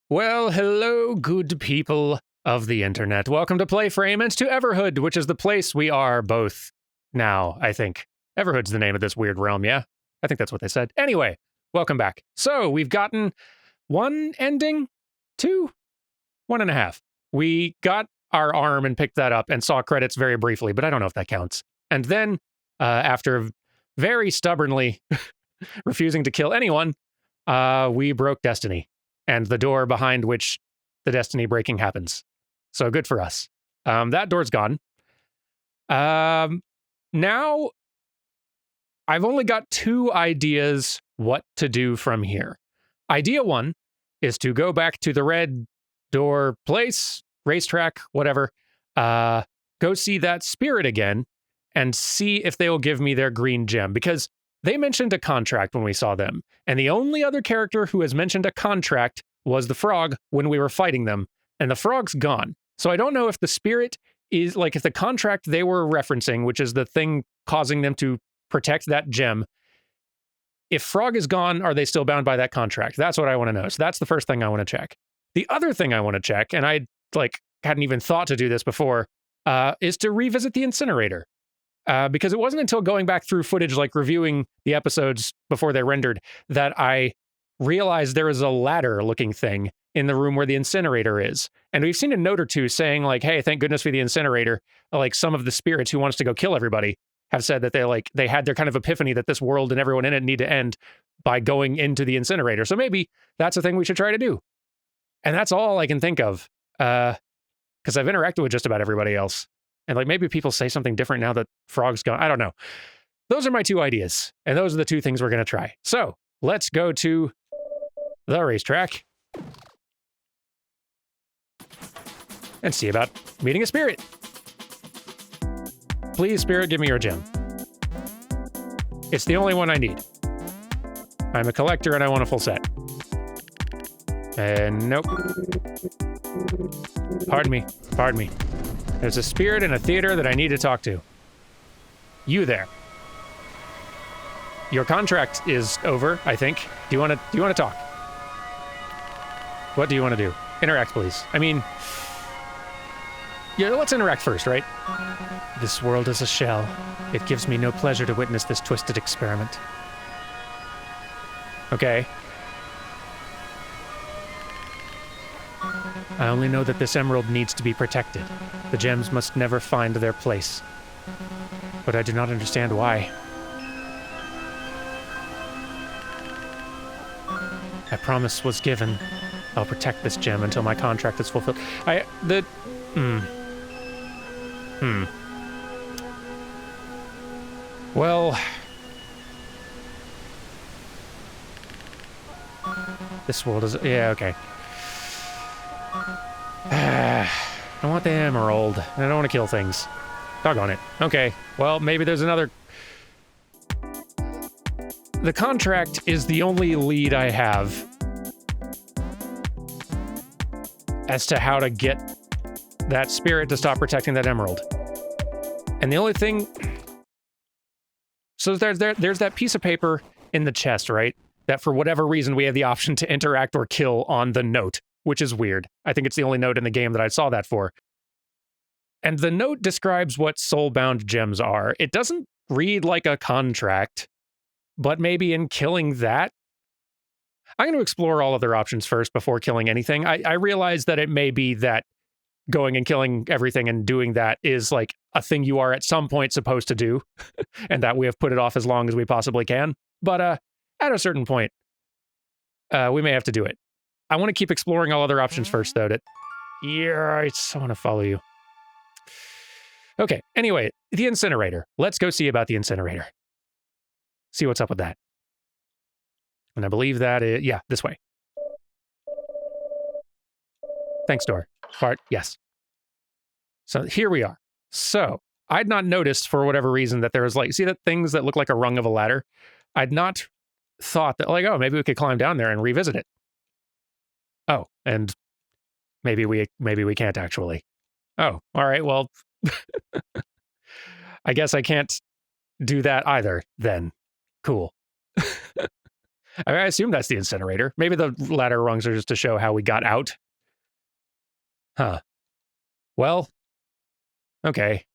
Well, hello, good people of the internet. Welcome to PlayFrame and to Everhood, which is the place we are both now, I think. Everhood's the name of this weird realm, yeah? I think that's what they said. Anyway, welcome back. So, we've gotten one ending, two, 1.5. We got our arm and picked that up and saw credits very briefly, but I don't know if that counts. And then, after very stubbornly refusing to kill anyone, we broke Destiny and the door behind which the Destiny breaking happens. So good for us. That door's gone. Now, I've only got 2 ideas what to do from here. Idea 1 is to go back to the red door place, racetrack, whatever, go see that spirit again and see if they will give me their green gem, because they mentioned a contract when we saw them, and the only other character who has mentioned a contract was the frog when we were fighting them, and the frog's gone. So I don't know if the spirit is, like, if the contract they were referencing, which is the thing causing them to protect that gem, if frog is gone, are they still bound by that contract? That's what I want to know. So that's the first thing I want to check. The other thing I want to check, and I hadn't even thought to do this before, is to revisit the Incinerator. Because it wasn't until going back through footage, like reviewing the episodes before they rendered, that I realized there is a ladder-looking thing in the room where the Incinerator is. And we've seen a note or two saying, like, hey, thank goodness for the Incinerator. Like, some of the spirits who wants to go kill everybody have said that they had their kind of epiphany that this world and everyone in it need to end by going into the Incinerator. So maybe that's a thing we should try to do. And that's all I can think of, because I've interacted with just about everybody else. And like maybe people say something different now that Frog's gone. I don't know. Those are my 2 ideas. And those are the 2 things we're going to try. So let's go to the racetrack and see about meeting a spirit. Please, spirit, give me your gem. It's the only one I need. I'm a collector and I want a full set. And nope. Pardon me. Pardon me. There's a spirit in a theater that I need to talk to. You there. Your contract is over, I think. Do you want to talk? What do you want to do? Interact, please. I mean, yeah, let's interact first, right? This world is a shell. It gives me no pleasure to witness this twisted experiment. Okay. I only know that this emerald needs to be protected. The gems must never find their place. But I do not understand why. A promise was given. I'll protect this gem until my contract is fulfilled. Well... This world is... Yeah, okay. I want the emerald. I don't want to kill things. Doggone it. Okay, well, maybe there's another... The contract is the only lead I have as to how to get that spirit to stop protecting that emerald. And the only thing... So there's that piece of paper in the chest, right? That for whatever reason we have the option to interact or kill on the note, which is weird. I think it's the only note in the game that I saw that for. And the note describes what soulbound gems are. It doesn't read like a contract, but maybe in killing that... I'm going to explore all other options first before killing anything. I realize that it may be that going and killing everything and doing that is like a thing you are at some point supposed to do, and that we have put it off as long as we possibly can. But at a certain point, we may have to do it. I want to keep exploring all other options first, though. Yeah, I just want to follow you. Okay, anyway, the Incinerator. Let's go see about the Incinerator. See what's up with that. And I believe that is... Yeah, this way. Thanks, door. Part, yes. So here we are. So, I'd not noticed, for whatever reason, that there was like... See that things that look like a rung of a ladder? I'd not thought that, like, oh, maybe we could climb down there and revisit it. Oh, and maybe we can't actually. Oh, all right, well... I guess I can't do that either, then. Cool. I mean, I assume that's the incinerator. Maybe the ladder rungs are just to show how we got out. Huh. Well, okay.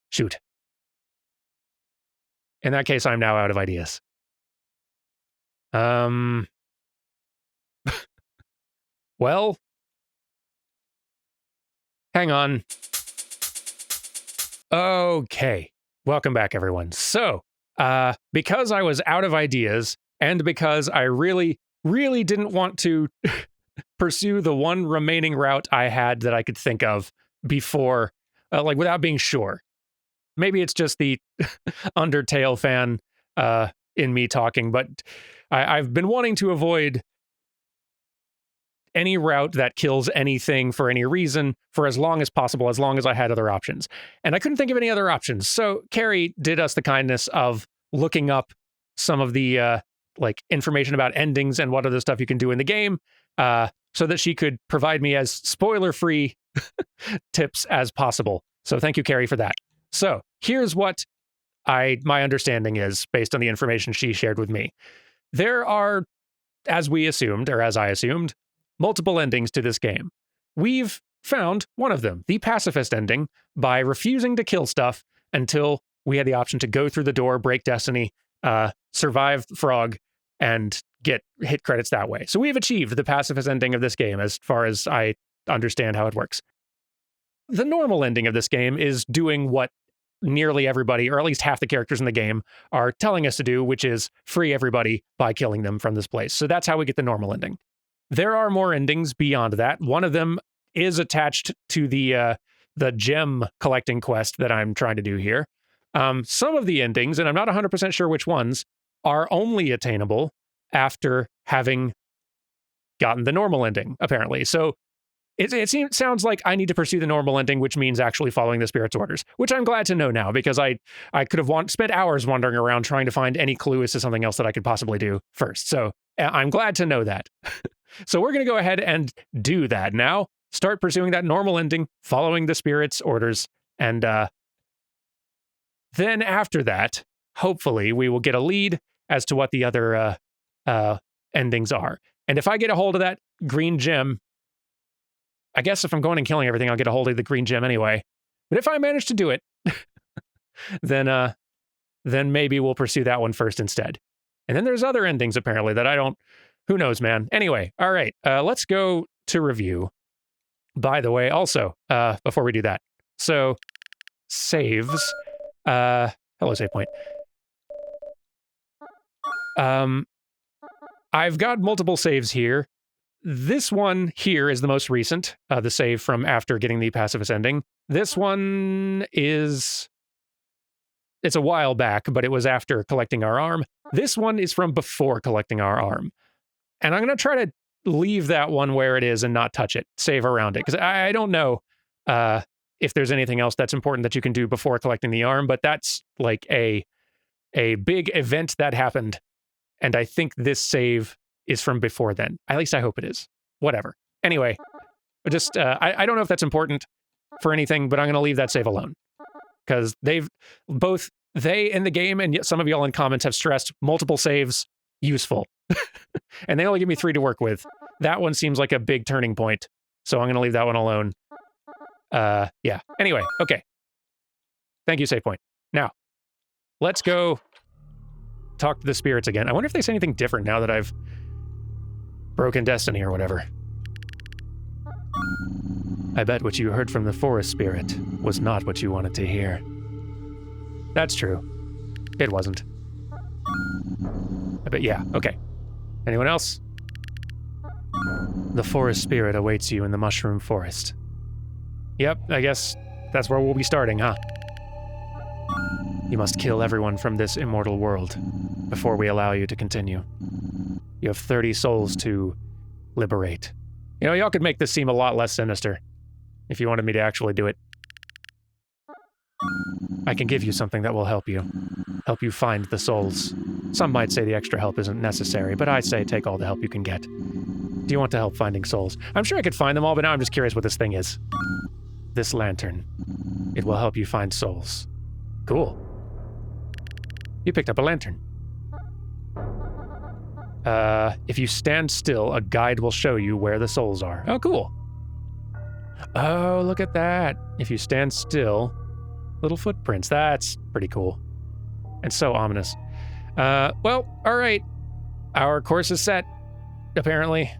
Shoot. In that case, I'm now out of ideas. Well, hang on. Okay. Welcome back, everyone. So, because I was out of ideas and because I really, really didn't want to pursue the one remaining route I had that I could think of before, like without being sure. Maybe it's just the Undertale fan in me talking, but I've been wanting to avoid any route that kills anything for any reason for as long as possible, as long as I had other options. And I couldn't think of any other options. So Carrie did us the kindness of looking up some of the like information about endings and what other stuff you can do in the game, so that she could provide me as spoiler-free tips as possible. So thank you, Carrie, for that. So here's what my understanding is based on the information she shared with me. There are, as we assumed, or as I assumed, multiple endings to this game. We've found one of them, the pacifist ending, by refusing to kill stuff until we had the option to go through the door, break destiny, survive Frog, and get hit credits that way. So we've achieved the pacifist ending of this game as far as I understand how it works. The normal ending of this game is doing what nearly everybody, or at least half the characters in the game, are telling us to do, which is free everybody by killing them from this place. So that's how we get the normal ending. There are more endings beyond that. One of them is attached to the gem collecting quest that I'm trying to do here. Some of the endings, and I'm not 100% sure which ones, are only attainable after having gotten the normal ending, apparently. So it sounds like I need to pursue the normal ending, which means actually following the spirit's orders, which I'm glad to know now, because I could have spent hours wandering around trying to find any clue as to something else that I could possibly do first. So I'm glad to know that. So we're going to go ahead and do that now. Start pursuing that normal ending, following the spirit's orders, and then after that, hopefully, we will get a lead as to what the other endings are. And if I get a hold of that green gem, I guess if I'm going and killing everything, I'll get a hold of the green gem anyway. But if I manage to do it, then maybe we'll pursue that one first instead. And then there's other endings, apparently, that I don't... Who knows, man? Anyway, all right, let's go to review. By the way, also, before we do that, so saves. Hello, save point. I've got multiple saves here. This one here is the most recent, the save from after getting the pacifist ending. This one is... It's a while back, but it was after collecting our arm. This one is from before collecting our arm. And I'm going to try to leave that one where it is and not touch it, save around it, because I don't know if there's anything else that's important that you can do before collecting the arm, but that's like a big event that happened, and I think this save is from before then. At least I hope it is. Whatever. Anyway, just I don't know if that's important for anything, but I'm going to leave that save alone, because both they in the game and some of y'all in comments have stressed multiple saves useful. And they only give me 3 to work with. That one seems like a big turning point, so I'm going to leave that one alone. Yeah. Anyway, okay. Thank you, save point. Now, let's go talk to the spirits again. I wonder if they say anything different now that I've broken destiny or whatever. I bet what you heard from the forest spirit was not what you wanted to hear. That's true. It wasn't. I bet, yeah, okay. Anyone else? The forest spirit awaits you in the mushroom forest. Yep, I guess that's where we'll be starting, huh? You must kill everyone from this immortal world before we allow you to continue. You have 30 souls to liberate. You know, y'all could make this seem a lot less sinister if you wanted me to actually do it. I can give you something that will help you find the souls. Some might say the extra help isn't necessary, but I say take all the help you can get. Do you want to help finding souls? I'm sure I could find them all, but now I'm just curious what this thing is. This lantern. It will help you find souls. Cool. You picked up a lantern. If you stand still, a guide will show you where the souls are. Oh, cool. Oh, look at that. If you stand still, little footprints. That's pretty cool. And so ominous. Well, all right. Our course is set, apparently.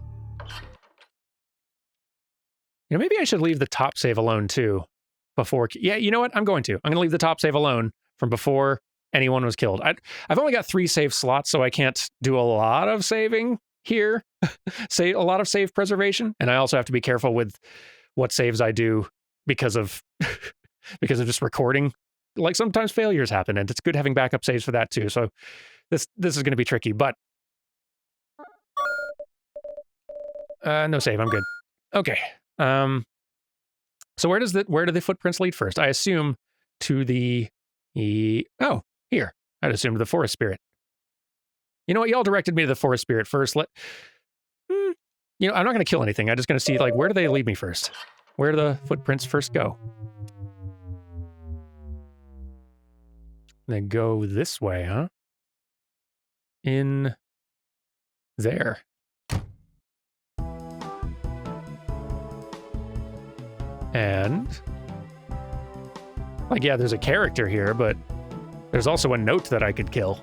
You know, maybe I should leave the top save alone, too, before... Yeah, you know what? I'm going to. I'm going to leave the top save alone from before anyone was killed. I've only got 3 save slots, so I can't do a lot of saving here. Say a lot of save preservation, and I also have to be careful with what saves I do because of because of just recording. Like, sometimes failures happen, and it's good having backup saves for that, too. So this is going to be tricky, but... no save. I'm good. Okay. So where do the footprints lead first? I assume to the oh, here. I'd assume to the forest spirit. You know what? Y'all directed me to the forest spirit first. You know, I'm not going to kill anything. I'm just going to see, like, where do they lead me first? Where do the footprints first go? They go this way, huh? In there. And, like, yeah, there's a character here, but there's also a note that I could kill.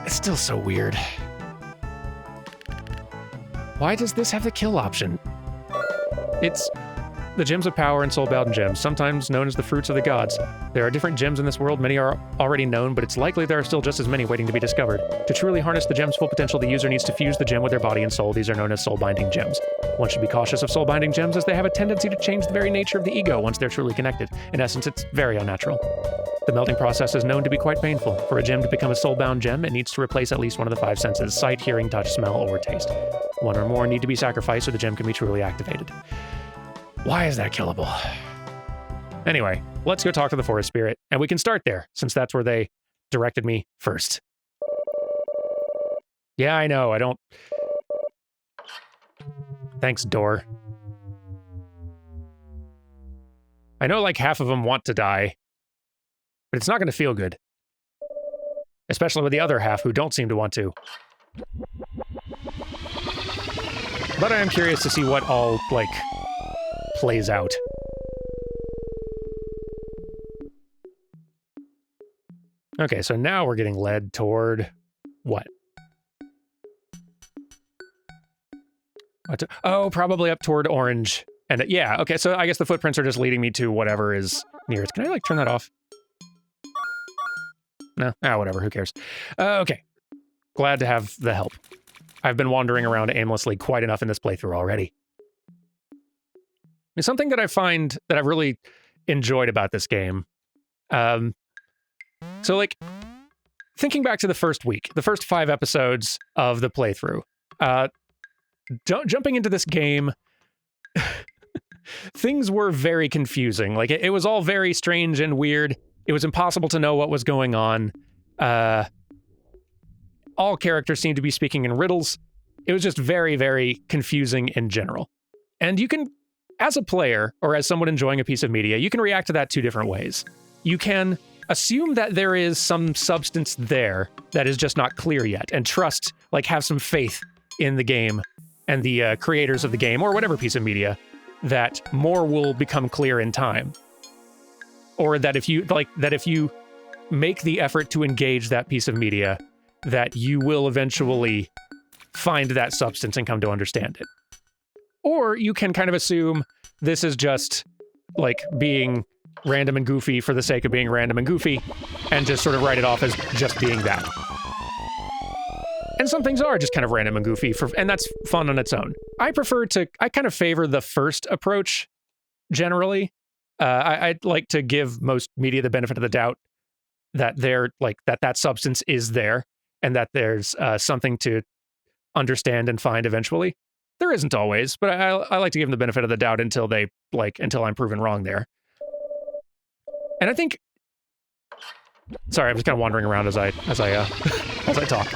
It's still so weird. Why does this have the kill option? It's the gems of power and soul-bound gems, sometimes known as the fruits of the gods. There are different gems in this world. Many are already known, but it's likely there are still just as many waiting to be discovered. To truly harness the gem's full potential, the user needs to fuse the gem with their body and soul. These are known as soul-binding gems. One should be cautious of soul-binding gems as they have a tendency to change the very nature of the ego once they're truly connected. In essence, it's very unnatural. The melting process is known to be quite painful. For a gem to become a soul-bound gem, it needs to replace at least one of the 5 senses: sight, hearing, touch, smell, or taste. One or more need to be sacrificed so the gem can be truly activated. Why is that killable? Anyway, let's go talk to the forest spirit, and we can start there, since that's where they directed me first. Yeah, I know, I don't... Thanks, door. I know, like, half of them want to die, but it's not going to feel good. Especially with the other half who don't seem to want to. But I am curious to see what all, like, plays out. Okay, so now we're getting led toward what? Oh, probably up toward orange. And yeah, okay, so I guess the footprints are just leading me to whatever is nearest. Can I, like, turn that off? No? Whatever, who cares? Okay. Glad to have the help. I've been wandering around aimlessly quite enough in this playthrough already. It's something that I find that I've really enjoyed about this game. So, like, thinking back to the first week, the first 5 episodes of the playthrough, jumping into this game, things were very confusing. Like, it was all very strange and weird. It was impossible to know what was going on. All characters seemed to be speaking in riddles. It was just very, very confusing in general. And you can, as a player, or as someone enjoying a piece of media, you can react to that 2 different ways. You can assume that there is some substance there that is just not clear yet, and trust, like, have some faith in the game and the creators of the game, or whatever piece of media, that more will become clear in time. Or that if you make the effort to engage that piece of media, that you will eventually find that substance and come to understand it. Or you can kind of assume this is just, like, being random and goofy for the sake of being random and goofy, and just sort of write it off as just being that. And some things are just kind of random and goofy, and that's fun on its own. I kind of favor the first approach, generally. I'd like to give most media the benefit of the doubt that that substance is there, and that there's something to understand and find eventually. There isn't always, but I like to give them the benefit of the doubt until I'm proven wrong there. And I think, sorry, I'm just kind of wandering around as I talk.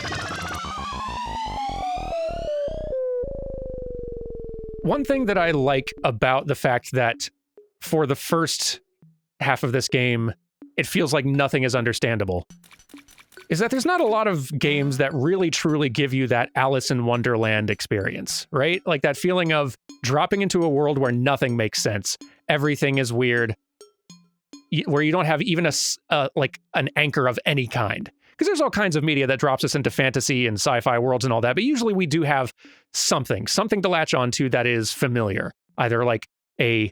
One thing that I like about the fact that for the first half of this game, it feels like nothing is understandable, is that there's not a lot of games that really truly give you that Alice in Wonderland experience, right? Like that feeling of dropping into a world where nothing makes sense. Everything is weird, where you don't have even like an anchor of any kind. Because there's all kinds of media that drops us into fantasy and sci-fi worlds and all that, but usually we do have something to latch onto that is familiar. Either like a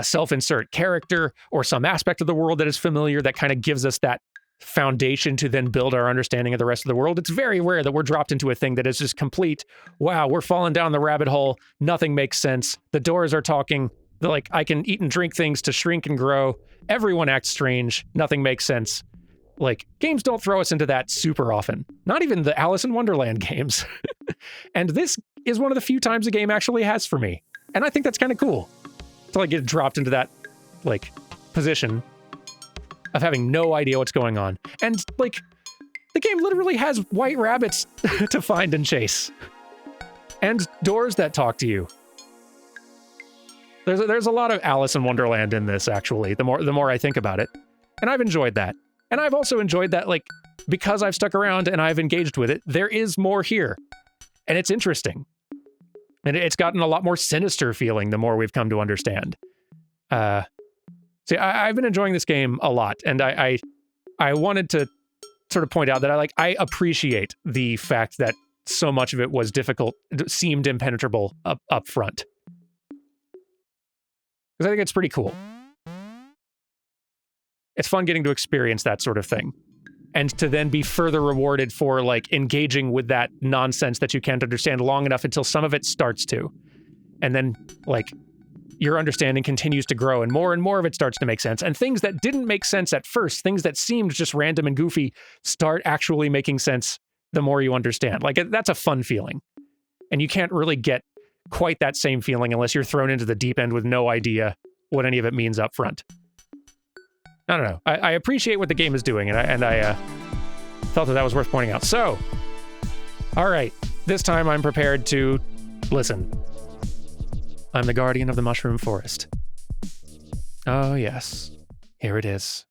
self-insert character or some aspect of the world that is familiar that kind of gives us that foundation to then build our understanding of the rest of the world. It's very rare that we're dropped into a thing that is just complete, wow, we're falling down the rabbit hole, nothing makes sense, the doors are talking, they're like, I can eat and drink things to shrink and grow, everyone acts strange, nothing makes sense. Like, games don't throw us into that super often. Not even the Alice in Wonderland games. And this is one of the few times a game actually has for me. And I think that's kind of cool. To like get dropped into that, like, position of having no idea what's going on. And, like, the game literally has white rabbits to find and chase. And doors that talk to you. There's a lot of Alice in Wonderland in this, actually, the more I think about it. And I've enjoyed that. And I've also enjoyed that, like, because I've stuck around and I've engaged with it, there is more here. And it's interesting. And it's gotten a lot more sinister feeling the more we've come to understand. See, I've been enjoying this game a lot, and I wanted to sort of point out that I appreciate the fact that so much of it was difficult, seemed impenetrable up front. Because I think it's pretty cool. It's fun getting to experience that sort of thing. And to then be further rewarded for, like, engaging with that nonsense that you can't understand long enough until some of it starts to. And then, like, your understanding continues to grow and more of it starts to make sense. And things that didn't make sense at first, things that seemed just random and goofy, start actually making sense the more you understand. Like, that's a fun feeling. And you can't really get quite that same feeling unless you're thrown into the deep end with no idea what any of it means up front. I don't know. I appreciate what the game is doing, and I felt that was worth pointing out. So, all right. This time I'm prepared to listen. I'm the guardian of the mushroom forest. Oh, yes. Here it is.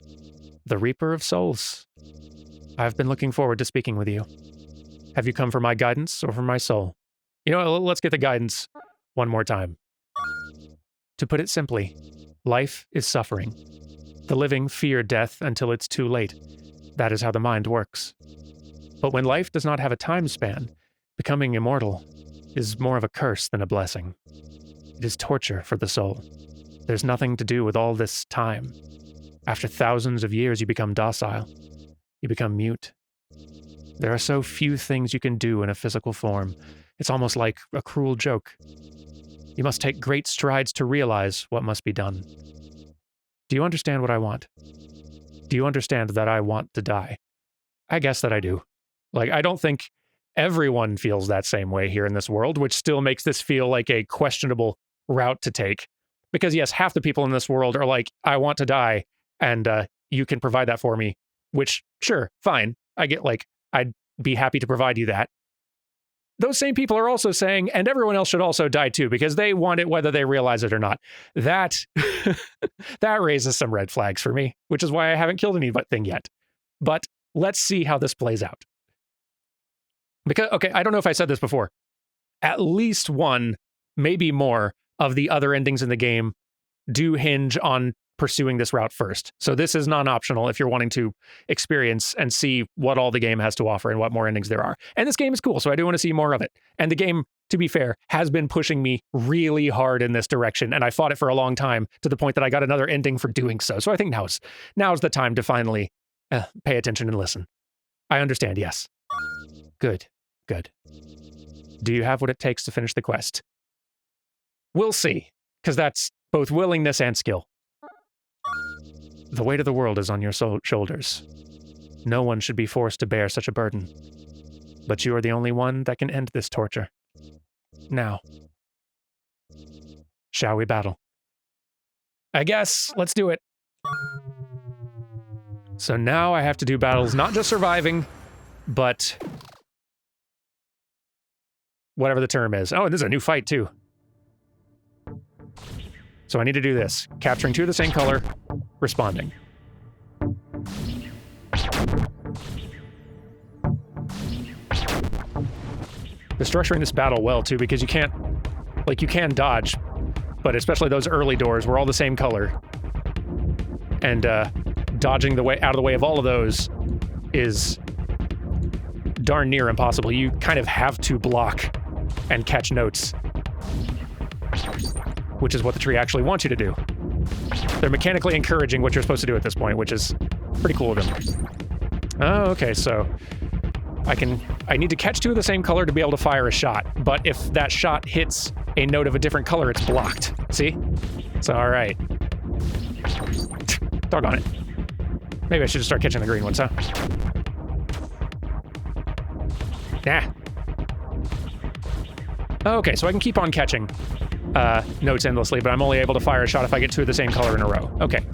The Reaper of Souls. I've been looking forward to speaking with you. Have you come for my guidance or for my soul? You know, let's get the guidance one more time. To put it simply, life is suffering. The living fear death until it's too late. That is how the mind works. But when life does not have a time span, becoming immortal is more of a curse than a blessing. It is torture for the soul. There's nothing to do with all this time. After thousands of years, you become docile. You become mute. There are so few things you can do in a physical form. It's almost like a cruel joke. You must take great strides to realize what must be done. Do you understand what I want? Do you understand that I want to die? I guess that I do. Like, I don't think everyone feels that same way here in this world, which still makes this feel like a questionable route to take. Because yes, half the people in this world are like, I want to die, and you can provide that for me, which, sure, fine. I get, like, I'd be happy to provide you that. Those same people are also saying, and everyone else should also die too, because they want it whether they realize it or not. That, that raises some red flags for me, which is why I haven't killed anything yet. But let's see how this plays out. Because, okay, I don't know if I said this before. At least one, maybe more, of the other endings in the game do hinge on pursuing this route first. So this is non-optional if you're wanting to experience and see what all the game has to offer and what more endings there are. And this game is cool, so I do want to see more of it. And the game, to be fair, has been pushing me really hard in this direction, and I fought it for a long time to the point that I got another ending for doing so. So I think now's the time to finally pay attention and listen. I understand, yes. Good. Do you have what it takes to finish the quest? We'll see, because that's both willingness and skill. The weight of the world is on your shoulders. No one should be forced to bear such a burden. But you are the only one that can end this torture. Now, shall we battle? I guess, let's do it. So now I have to do battles, not just surviving, but whatever the term is. Oh, and this is a new fight too. So I need to do this. Capturing two of the same color, responding. They're structuring this battle well, too, because you can't... Like, you can dodge, but especially those early doors were all the same color. And, dodging the way out of the way of all of those is darn near impossible. You kind of have to block and catch notes, which is what the tree actually wants you to do. They're mechanically encouraging what you're supposed to do at this point, which is pretty cool of them. Oh, okay, so I need to catch two of the same color to be able to fire a shot, but if that shot hits a note of a different color, it's blocked. See? So, all right. Doggone it. Maybe I should just start catching the green ones, huh? Nah. Okay, so I can keep on catching notes endlessly, but I'm only able to fire a shot if I get two of the same color in a row. Okay.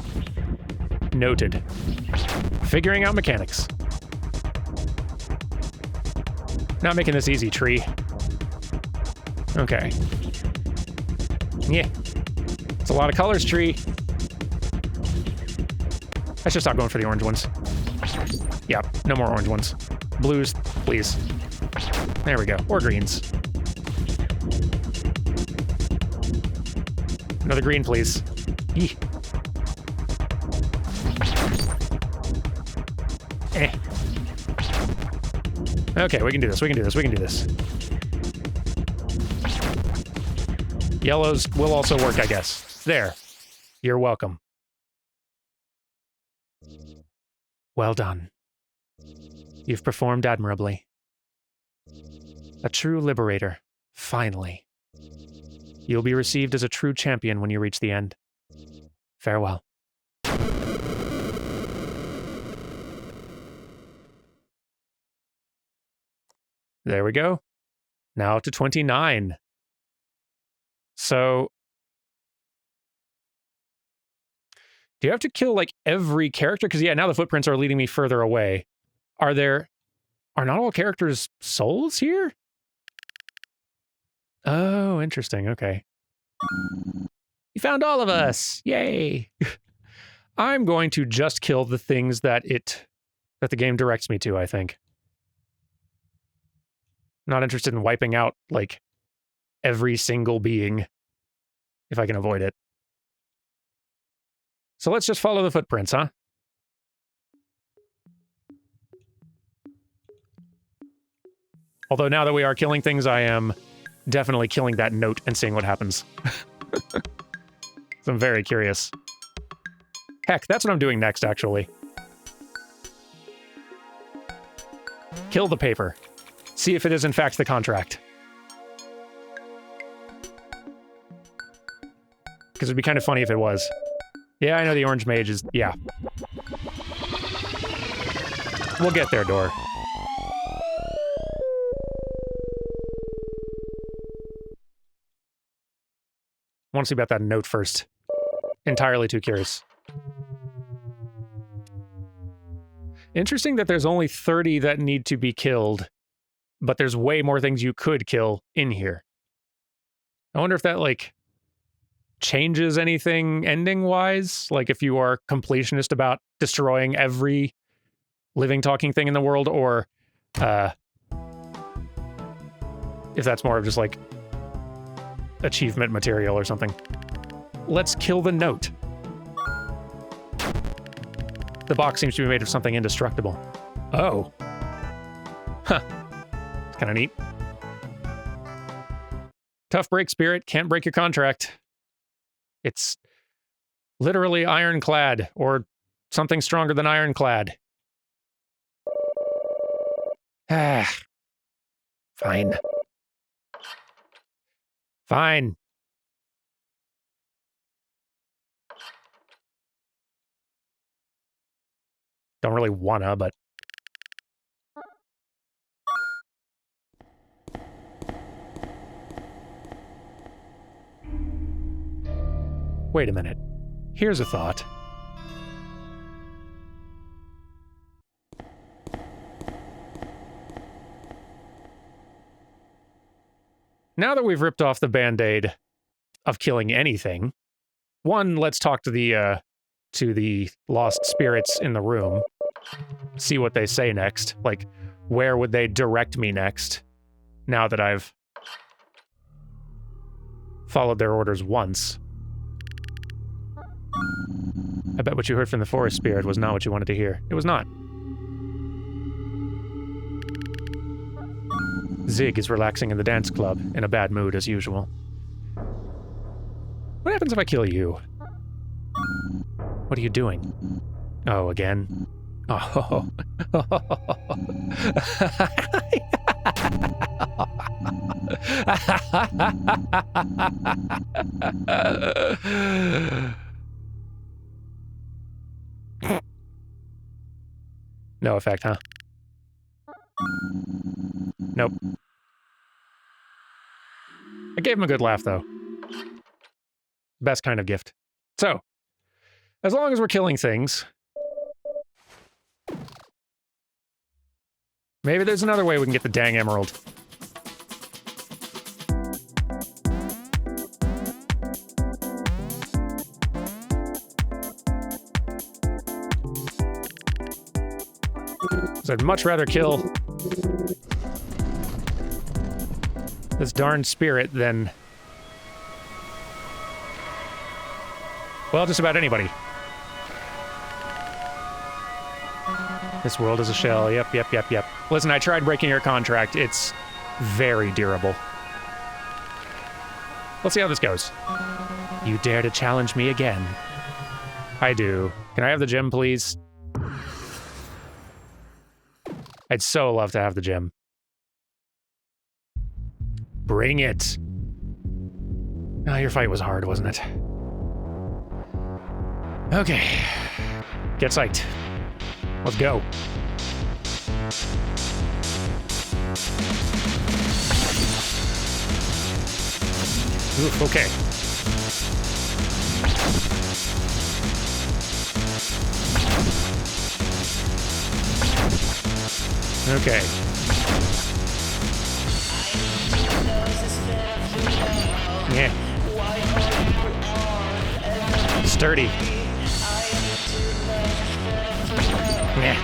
Noted. Figuring out mechanics. Not making this easy, tree. Okay. Yeah. It's a lot of colors, tree. I should stop going for the orange ones. Yep, no more orange ones. Blues, please. There we go. Or greens. Another green, please. Eeh. Eh. Okay, we can do this, we can do this, we can do this. Yellows will also work, I guess. There. You're welcome. Well done. You've performed admirably. A true liberator. Finally. You'll be received as a true champion when you reach the end. Farewell. There we go. Now to 29. So... do you have to kill, like, every character? Because, yeah, now the footprints are leading me further away. Are not all characters souls here? Oh, interesting. Okay. You found all of us! Yay! I'm going to just kill the things that the game directs me to, I think. Not interested in wiping out, like, every single being, if I can avoid it. So let's just follow the footprints, huh? Although now that we are killing things, I am definitely killing that note and seeing what happens. So I'm very curious. Heck, that's what I'm doing next, actually. Kill the paper. See if it is in fact the contract. Because it'd be kind of funny if it was. Yeah, I know the orange mage is... yeah. We'll get there, door. I want to see about that note first. Entirely too curious. Interesting that there's only 30 that need to be killed, but there's way more things you could kill in here. I wonder if that, like, changes anything ending-wise? Like, if you are completionist about destroying every living, talking thing in the world, or if that's more of just, like, achievement material or something. Let's kill the note. The box seems to be made of something indestructible. Oh. Huh. It's kind of neat. Tough break, spirit. Can't break your contract. It's literally ironclad, or something stronger than ironclad. Ah. Fine. Fine. Don't really wanna, but... wait a minute. Here's a thought. Now that we've ripped off the Band-Aid of killing anything, one, let's talk to the lost spirits in the room. See what they say next. Like, where would they direct me next? now that I've followed their orders once. I bet what you heard from the forest spirit was not what you wanted to hear. It was not. Zig is relaxing in the dance club, in a bad mood as usual. What happens if I kill you? What are you doing? Oh, again? Oh. No effect, huh? Nope. I gave him a good laugh, though. Best kind of gift. So, as long as we're killing things, maybe there's another way we can get the dang emerald. So I'd much rather kill this darn spirit than, well, just about anybody. This world is a shell. Yep. Listen, I tried breaking your contract. It's very durable. Let's see how this goes. You dare to challenge me again? I do. Can I have the gem, please? I'd so love to have the gem. Bring it. Oh, your fight was hard, wasn't it? Okay. Get psyched. Let's go. Oof, okay. Okay. Yeah. Sturdy. Yeah.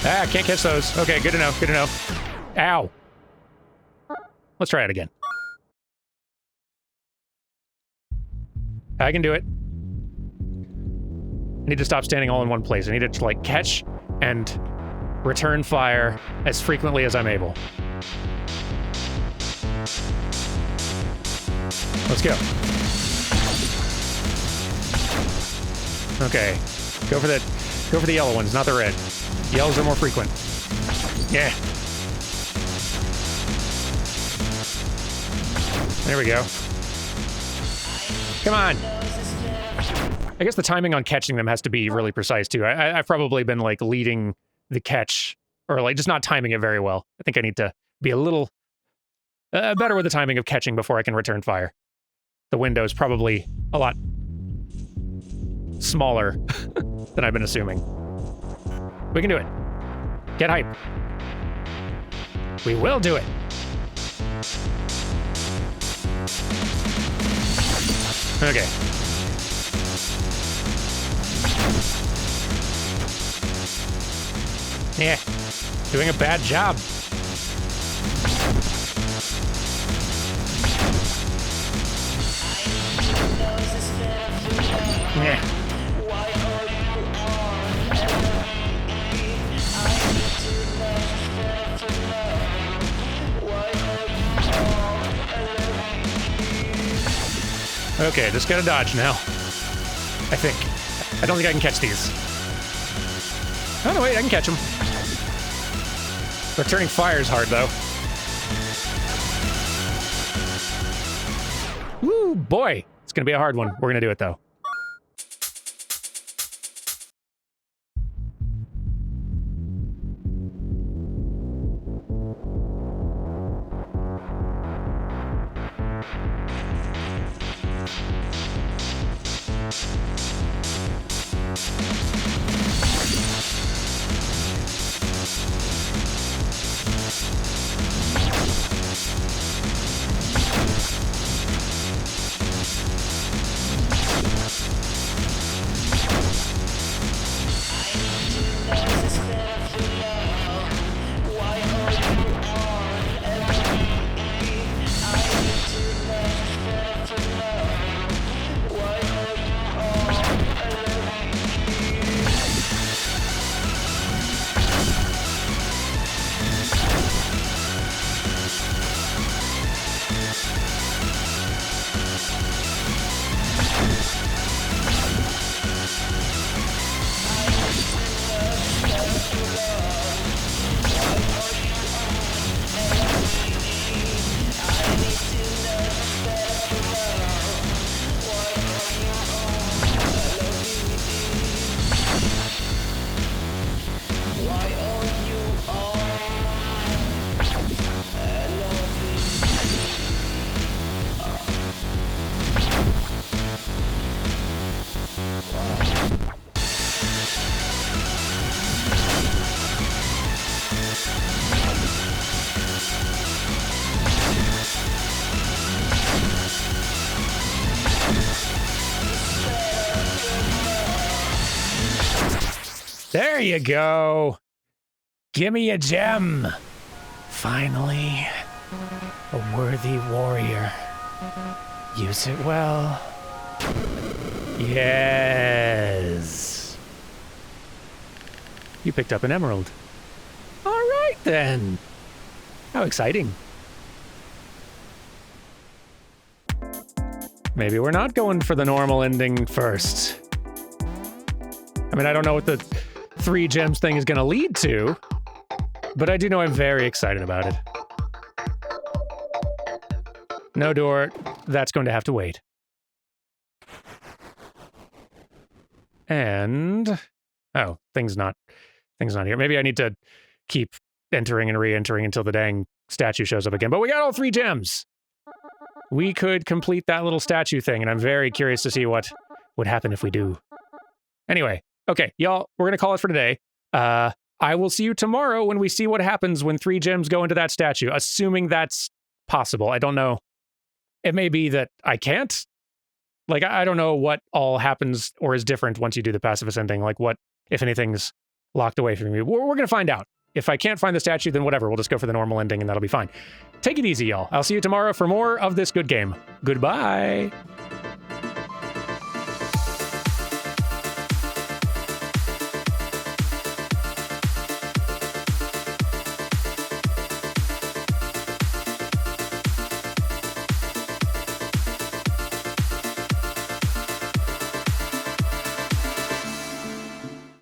Ah, can't catch those. Okay, good to know, good to know. Ow. Let's try it again. I can do it. I need to stop standing all in one place. I need to, like, catch and return fire as frequently as I'm able. Let's go. Okay. Go for the yellow ones, not the red. Yellows are more frequent. Yeah. There we go. Come on. I guess the timing on catching them has to be really precise, too. I've probably been, like, leading the catch, or, like, just not timing it very well. I think I need to be a little better with the timing of catching before I can return fire. The window is probably a lot smaller than I've been assuming. We can do it. Get hype. We will do it. Okay. Yeah, doing a bad job. Yeah. Okay, just gotta dodge now. I think. I don't think I can catch these. Oh, no, wait, I can catch them. Returning fire is hard, though. Woo, boy. It's gonna be a hard one. We're gonna do it, though. There you go. Gimme a gem. Finally, a worthy warrior. Use it well. Yes. You picked up an emerald. All right, then. How exciting. Maybe we're not going for the normal ending first. I mean, I don't know what the 3 gems thing is going to lead to, but I do know I'm very excited about it. No door. That's going to have to wait. And... oh, thing's not here. Maybe I need to keep entering and re-entering until the dang statue shows up again. But we got all 3 gems! We could complete that little statue thing, and I'm very curious to see what would happen if we do. Anyway, okay, y'all, we're gonna call it for today. I will see you tomorrow when we see what happens when 3 gems go into that statue, assuming that's possible. I don't know. It may be that I can't. Like, I don't know what all happens or is different once you do the passive ascending. Like, what, if anything's locked away from me. We're gonna find out. If I can't find the statue, then whatever. We'll just go for the normal ending, and that'll be fine. Take it easy, y'all. I'll see you tomorrow for more of this good game. Goodbye.